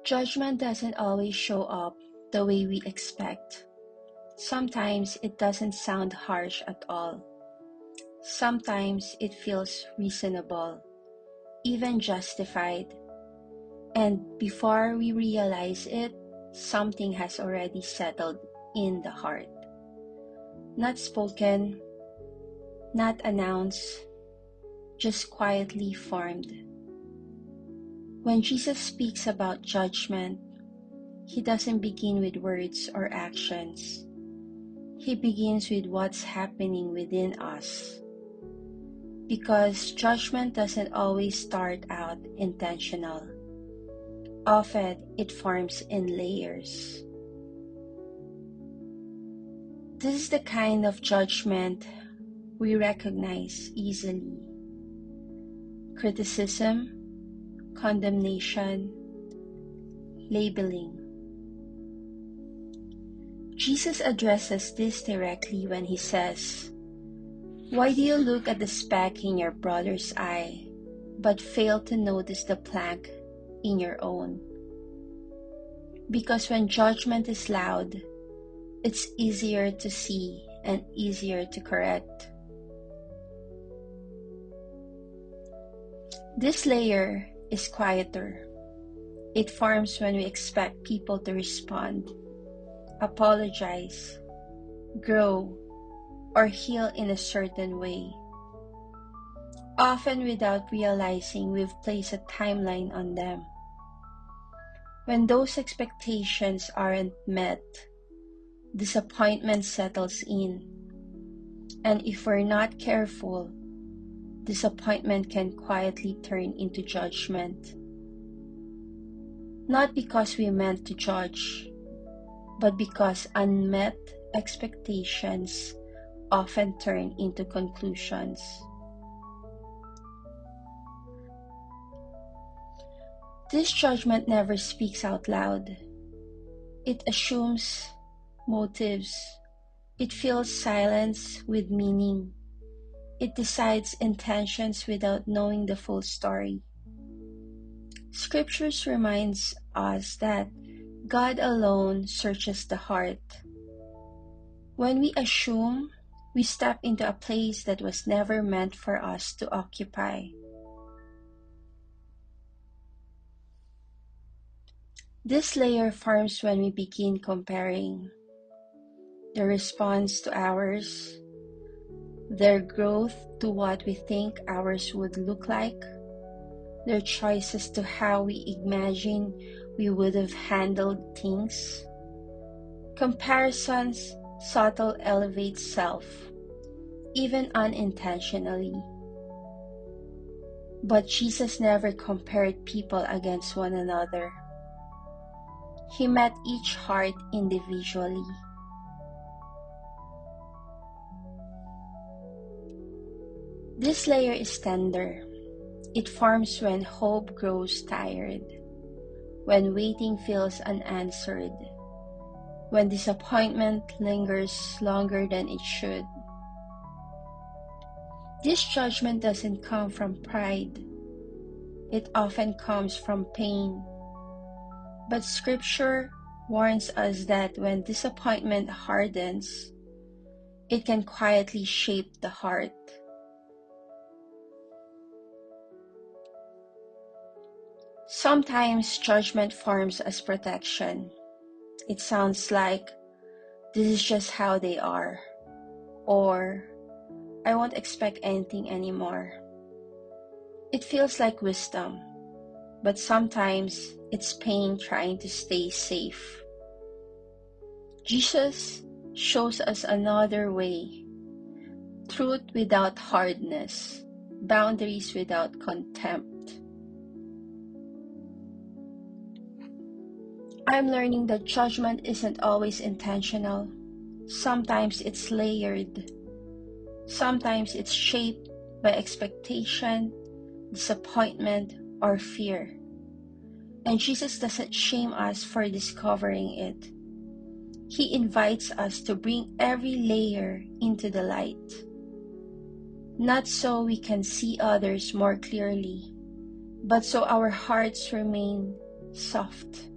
Judgment doesn't always show up the way we expect. Sometimes it doesn't sound harsh at all. Sometimes it feels reasonable, even justified. And before we realize it, something has already settled in the heart. Not spoken, not announced, just quietly formed. When Jesus speaks about judgment, he doesn't begin with words or actions. He begins with what's happening within us. Because judgment doesn't always start out intentional. Often it forms in layers. This is the kind of judgment we recognize easily. Criticism, condemnation, labeling. Jesus addresses this directly when he says, "Why do you look at the speck in your brother's eye, but fail to notice the plank in your own?" Because when judgment is loud, it's easier to see and easier to correct. This layer is quieter. It forms when we expect people to respond, apologize, grow, or heal in a certain way. Often without realizing we've placed a timeline on them. When those expectations aren't met, disappointment settles in. And if we're not careful, disappointment can quietly turn into judgment. Not because we meant to judge, but because unmet expectations often turn into conclusions. This judgment never speaks out loud. It assumes motives. It fills silence with meaning. It decides intentions without knowing the full story. Scriptures reminds us that God alone searches the heart. When we assume, we step into a place that was never meant for us to occupy. This layer forms when we begin comparing the response to ours, their growth to what we think ours would look like, their choices to how we imagine we would have handled things. Comparisons subtle elevates self, even unintentionally. But Jesus never compared people against one another. He met each heart individually. This layer is tender. It forms when hope grows tired, when waiting feels unanswered, when disappointment lingers longer than it should. This judgment doesn't come from pride. It often comes from pain. But Scripture warns us that when disappointment hardens, it can quietly shape the heart. Sometimes judgment forms as protection. It sounds like, "This is just how they are," or "I won't expect anything anymore." It feels like wisdom, but sometimes it's pain trying to stay safe. Jesus shows us another way: truth without hardness, boundaries without contempt. I'm learning that judgment isn't always intentional. Sometimes it's layered. Sometimes it's shaped by expectation, disappointment, or fear. And Jesus doesn't shame us for discovering it. He invites us to bring every layer into the light. Not so we can see others more clearly, but so our hearts remain soft.